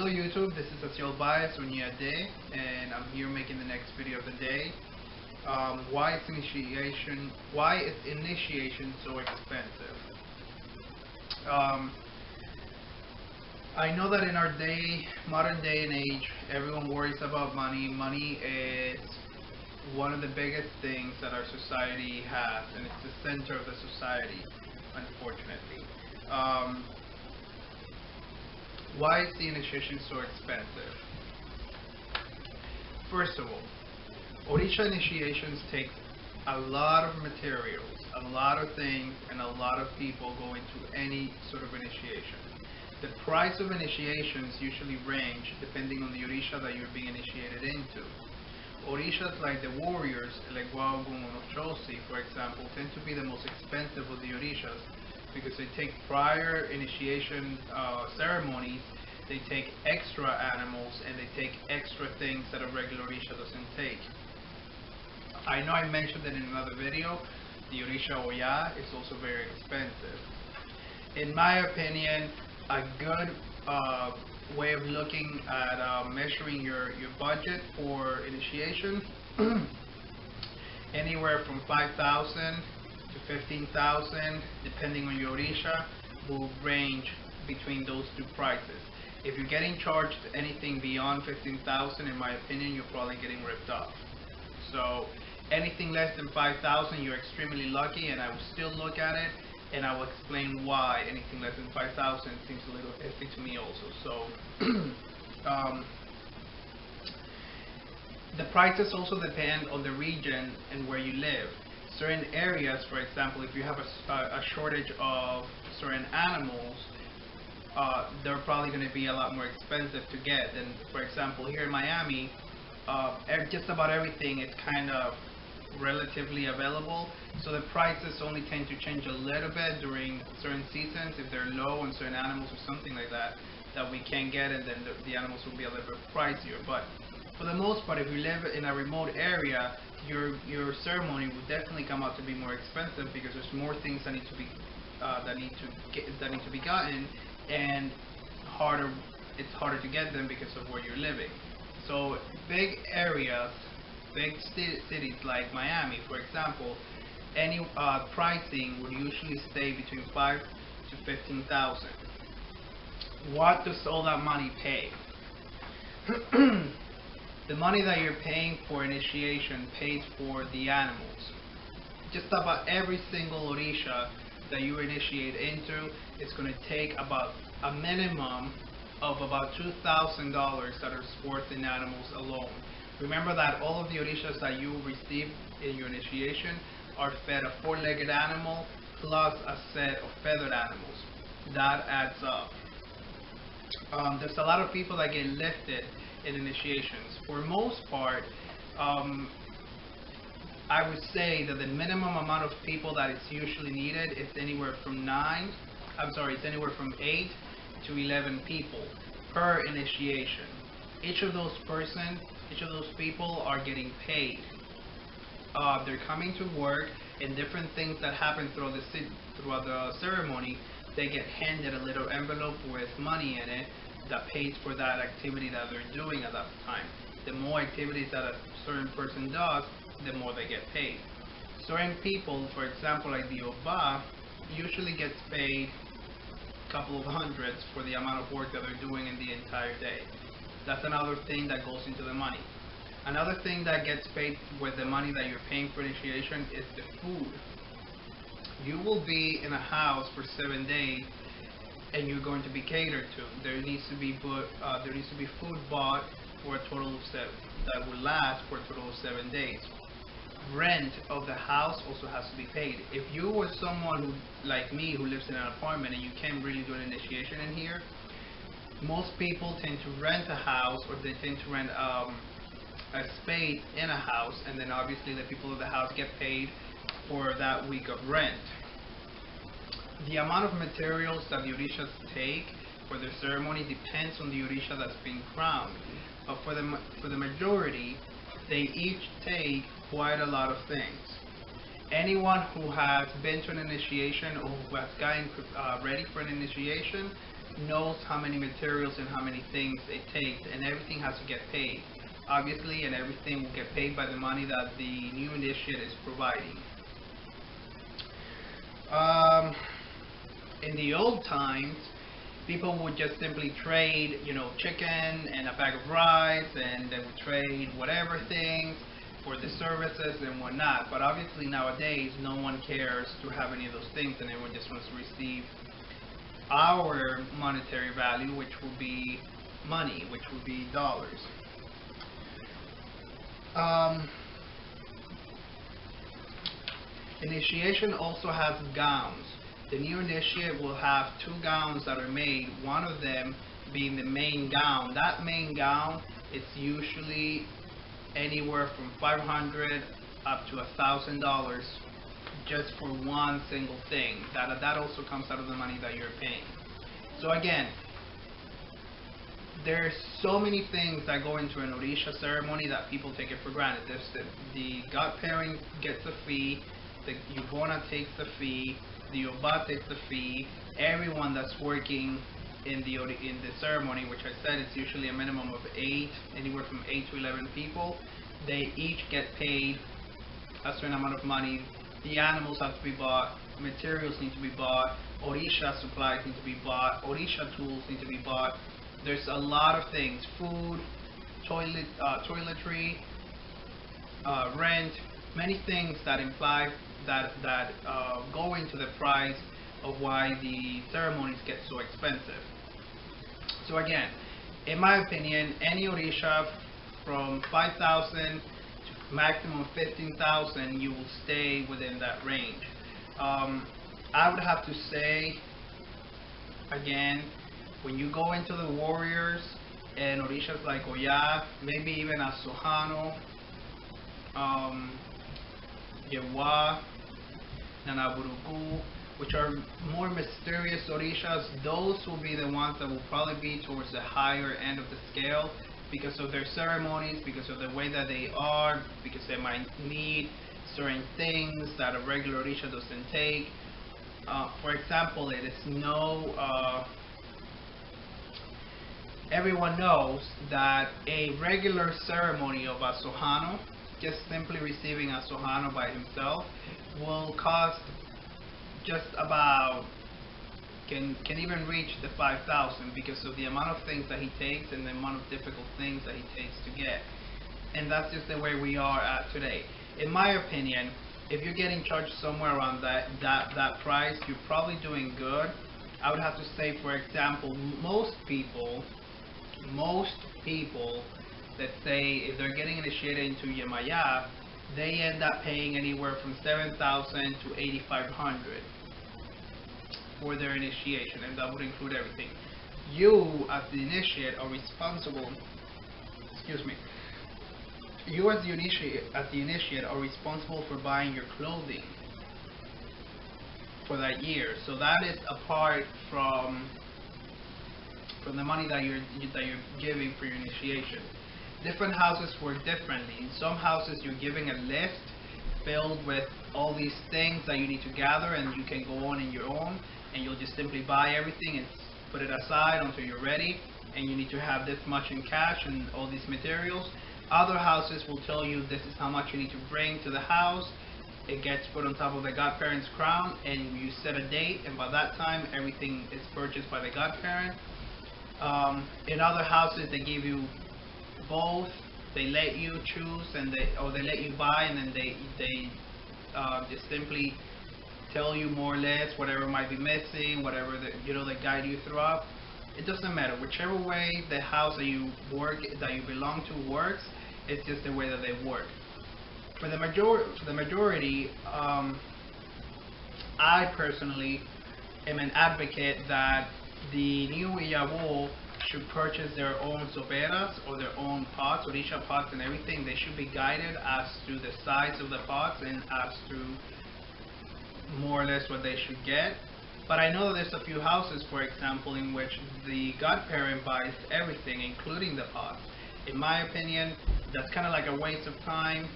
Hello YouTube, this is Asiel and I'm here making the next video of the day. Why is initiation so expensive? I know that in our modern day and age, everyone worries about money. Money is one of the biggest things that our society has, and it's the center of the society, unfortunately. Why is the initiation so expensive? First of all, Orisha initiations take a lot of materials, a lot of things, and a lot of people go into any sort of initiation. The price of initiations usually range depending on the Orisha that you're being initiated into. Orishas like the warriors, Elekes, for example, tend to be the most expensive of the Orishas because they take prior initiation ceremonies, they take extra animals, and they take extra things that a regular Orisha doesn't take. I know I mentioned it in another video, the Orisha Oya is also very expensive. In my opinion, a good way of looking at measuring your budget for initiation, anywhere from 5,000 to 15,000, depending on your Orisha, will range between those two prices. If you're getting charged anything beyond 15,000, in my opinion, you're probably getting ripped off. So anything less than 5,000, you're extremely lucky, and I will still look at it, and I will explain why anything less than 5,000 seems a little iffy to me also. So the prices also depend on the region and where you live. Certain areas, for example, if you have a shortage of certain animals, they're probably going to be a lot more expensive to get. And for example, here in Miami, just about everything is kind of relatively available, so the prices only tend to change a little bit during certain seasons if they're low on certain animals or something like that we can't get, and then the animals will be a little bit pricier. But for the most part, if you live in a remote area, your ceremony will definitely come out to be more expensive because there's more things that need to be gotten, and it's harder to get them because of where you're living. So big areas, big cities like Miami, for example, any pricing would usually stay between 5 to 15,000. What does all that money pay? The money that you're paying for initiation pays for the animals. Just about every single Orisha that you initiate into is going to take about a minimum of about $2,000 that are sport in animals alone. Remember that all of the Orishas that you receive in your initiation are fed a 4-legged animal plus a set of feathered animals. That adds up. There's a lot of people that get lifted in initiations. For most part, I would say that the minimum amount of people that is usually needed is anywhere from 8 to 11 people per initiation. Each of those people are getting paid. They're coming to work, and different things that happen throughout the ceremony, they get handed a little envelope with money in it that pays for that activity that they're doing at that time. The more activities that a certain person does, the more they get paid. Certain people, for example, like the Oba, usually gets paid a couple of hundreds for the amount of work that they're doing in the entire day. That's another thing that goes into the money. Another thing that gets paid with the money that you're paying for initiation is the food. You will be in a house for 7 days, and you're going to be catered to. There needs to be food bought for a total of that will last for a total of 7 days. Rent of the house also has to be paid. If you were someone who, like me, who lives in an apartment and you can't really do an initiation in here, most people tend to rent a house, or they tend to rent a space in a house, and then obviously the people of the house get paid for that week of rent. The amount of materials that the Orishas take for their ceremony depends on the Orisha that's being crowned. But for the majority, they each take quite a lot of things. Anyone who has been to an initiation or who has gotten ready for an initiation knows how many materials and how many things it takes, and everything has to get paid, obviously, and everything will get paid by the money that the new initiate is providing. In the old times, people would just simply trade, chicken and a bag of rice, and they would trade whatever things for the services and whatnot. But obviously nowadays, no one cares to have any of those things, and everyone just wants to receive our monetary value, which will be money, which will be dollars. Initiation also has gowns. The new initiate will have 2 gowns that are made, one of them being the main gown. That main gown is usually anywhere from $500 up to $1,000 just for one single thing. That also comes out of the money that you're paying. So again, there's so many things that go into an Orisha ceremony that people take it for granted. The godparent gets a fee, the Yubona takes the fee, the Oba takes the fee, everyone that's working in the ceremony, which I said is usually a minimum of 8, anywhere from 8 to 11 people, they each get paid a certain amount of money. The animals have to be bought, materials need to be bought, Orisha supplies need to be bought, Orisha tools need to be bought. There's a lot of things: food, toiletry, rent, many things that imply that go into the price of why the ceremonies get so expensive. So again, in my opinion, any Orisha from 5,000 to maximum 15,000, you will stay within that range. I would have to say, again, when you go into the warriors and Orishas like Oya, maybe even a Sohano, Yewa, Nanaburuku, which are more mysterious Orishas, those will be the ones that will probably be towards the higher end of the scale because of their ceremonies, because of the way that they are, because they might need certain things that a regular Orisha doesn't take. For example, it is everyone knows that a regular ceremony of a Sohano, just simply receiving a Sohano by himself, will cost just about, can even reach the 5,000 because of the amount of things that he takes and the amount of difficult things that he takes to get. And that's just the way we are at today. In my opinion, if you're getting charged somewhere around that price, you're probably doing good. I would have to say, for example, most people, let's say if they're getting initiated into Yemaya, they end up paying anywhere from 7,000 to 8,500 for their initiation, and that would include everything. You, as the initiate, are responsible. You, as the initiate, are responsible for buying your clothing for that year. So that is apart from the money that you're giving for your initiation. Different houses work differently. In some houses, you're giving a list filled with all these things that you need to gather, and you can go on your own, and you'll just simply buy everything and put it aside until you're ready, and you need to have this much in cash and all these materials. Other houses will tell you this is how much you need to bring to the house. It gets put on top of the godparent's crown, and you set a date, and by that time, everything is purchased by the godparent. In other houses, they give you both. They let you choose, or they let you buy, and then they just simply tell you more or less whatever might be missing, whatever they guide you throughout. It doesn't matter. Whichever way the house that you belong to works, it's just the way that they work. For the majority, I personally am an advocate that the new Iyawo should purchase their own soperas or their own pots, Orisha pots and everything. They should be guided as to the size of the pots and as to more or less what they should get. But I know that there's a few houses, for example, in which the godparent buys everything, including the pots. In my opinion, that's kind of like a waste of time.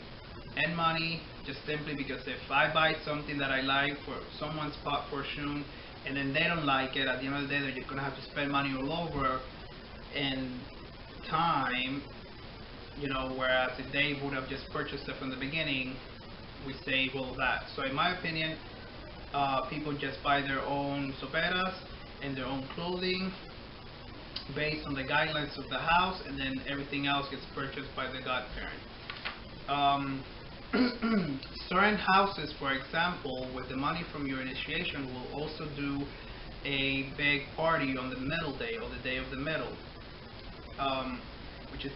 and money, just simply because if I buy something that I like for someone's fortune, and then they don't like it, at the end of the day, they're just gonna have to spend money all over and time, you know, whereas if they would have just purchased it from the beginning, we save all of that. So in my opinion, people just buy their own soperas and their own clothing based on the guidelines of the house, and then everything else gets purchased by the godparent. Certain houses, for example, with the money from your initiation, will also do a big party on the middle day, or the day of the middle, which is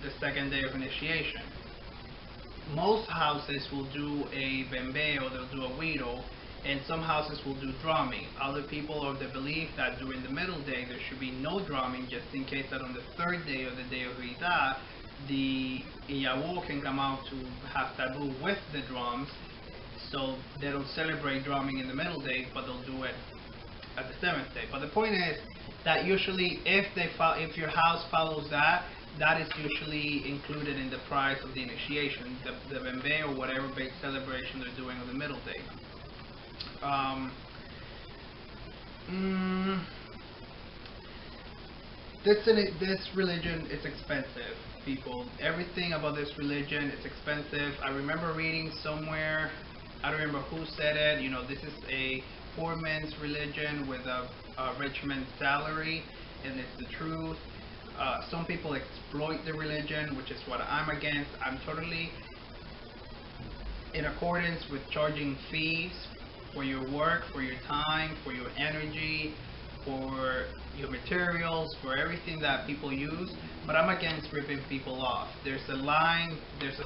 the second day of initiation. Most houses will do a bembe, or they'll do a huiro, and some houses will do drumming. Other people are of the belief that during the middle day there should be no drumming, just in case that on the third day, or the day of rite, the Iyawo can come out to have taboo with the drums, so they don't celebrate drumming in the middle day, but they'll do it at the seventh day. But the point is that usually if your house follows that, that is usually included in the price of the initiation, the bembe or whatever big celebration they're doing on the middle day. This religion is expensive, people. Everything about this religion is expensive. I remember reading somewhere, I don't remember who said it, you know, this is a poor man's religion with a rich man's salary, and it's the truth. Some people exploit the religion, which is what I'm against. I'm totally in accordance with charging fees for your work, for your time, for your energy, for your materials, for everything that people use, but I'm against ripping people off. There's a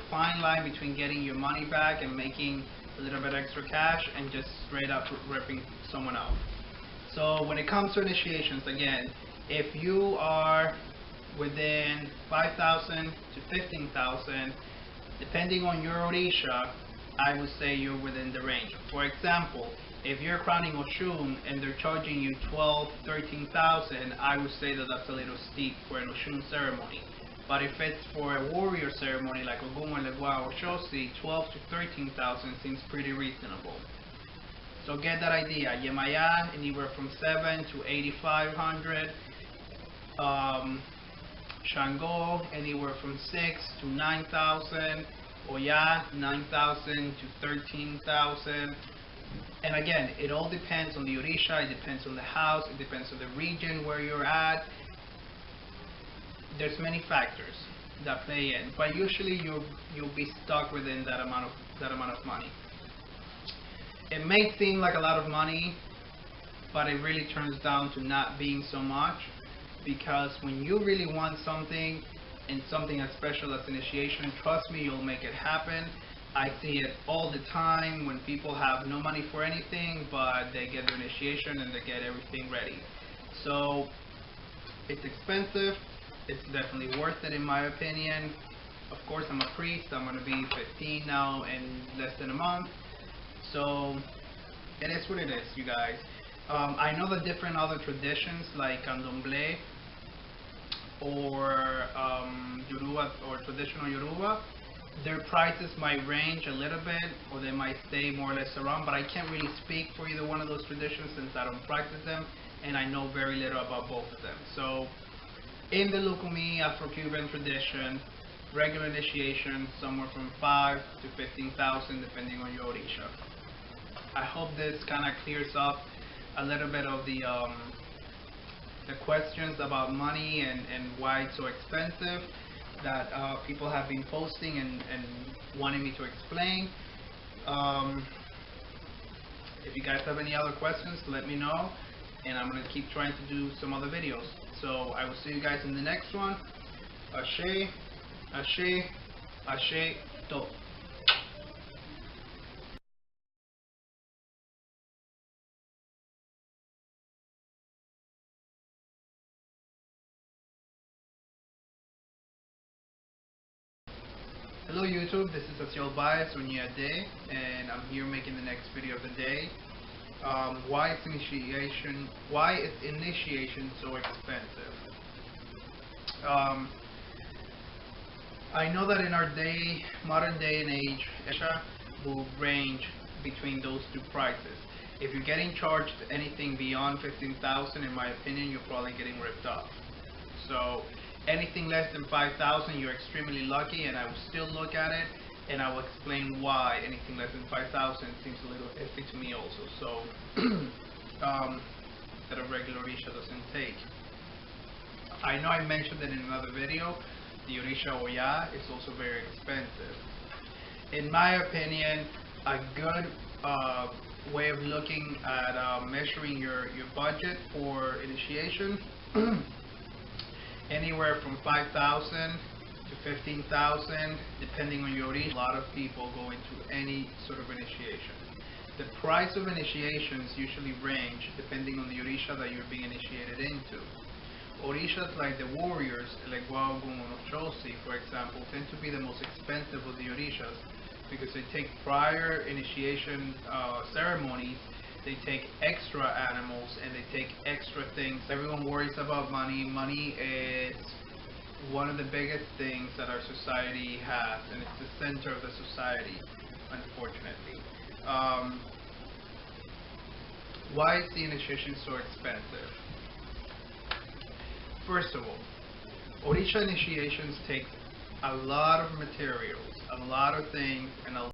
fine line between getting your money back and making a little bit extra cash, and just straight up ripping someone off. So when it comes to initiations, again, if you are within 5,000 to 15,000, depending on your Orisha, I would say you're within the range. For example, if you're crowning Oshun and they're charging you 12, 13,000, I would say that that's a little steep for an Oshun ceremony. But if it's for a warrior ceremony like Ogun, Legua, or Shosi, 12 to 13,000 seems pretty reasonable. So get that idea. Yemaya, anywhere from 7 to 8,500. Shango, anywhere from 6 to 9,000. Oya, 9,000 to 13,000. And again, it all depends on the Orisha, it depends on the house, it depends on the region where you're at. There's many factors that play in, but usually you'll be stuck within that amount of money. It may seem like a lot of money, but it really turns down to not being so much, because when you really want something, and something as special as initiation, trust me, you'll make it happen. I see it all the time when people have no money for anything, but they get their initiation and they get everything ready. So it's expensive. It's definitely worth it in my opinion. Of course, I'm a priest. I'm going to be 15 now in less than a month. So it is what it is, you guys. I know the different other traditions like candomblé or Yoruba or traditional Yoruba, their prices might range a little bit, or they might stay more or less around, but I can't really speak for either one of those traditions since I don't practice them, and I know very little about both of them. So in the Lucumi Afro-Cuban tradition, regular initiation somewhere from 5 to 15,000 depending on your Orisha. I hope this kind of clears up a little bit of the questions about money and why it's so expensive that people have been posting and wanting me to explain. If you guys have any other questions, let me know, and I'm going to keep trying to do some other videos. So I will see you guys in the next one. Ashe, Ashe, Ashe, To. Hello YouTube, this is Asiel Day, and I'm here making the next video of the day. Why is initiation so expensive? I know that in our modern day and age, Orisha will range between those two prices. If you're getting charged anything beyond 15,000, in my opinion, you're probably getting ripped off. So anything less than 5,000, you're extremely lucky, and I will still look at it, and I will explain why anything less than 5,000 seems a little iffy to me also. So that a regular Orisha doesn't take. I know I mentioned it in another video. The Orisha Oya is also very expensive. In my opinion, a good way of looking at measuring your budget for initiation, anywhere from 5,000 to 15,000, depending on your Orisha. A lot of people go into any sort of initiation. The price of initiations usually range depending on the Orisha that you're being initiated into. Orishas like the warriors, like Waogun or Chosi, for example, tend to be the most expensive of the Orishas because they take prior initiation ceremonies, they take extra animals, and they take extra things. Everyone worries about money. Money is one of the biggest things that our society has, and it's the center of the society, unfortunately. Why is the initiation so expensive? First of all, Orisha initiations take a lot of materials, a lot of things, and a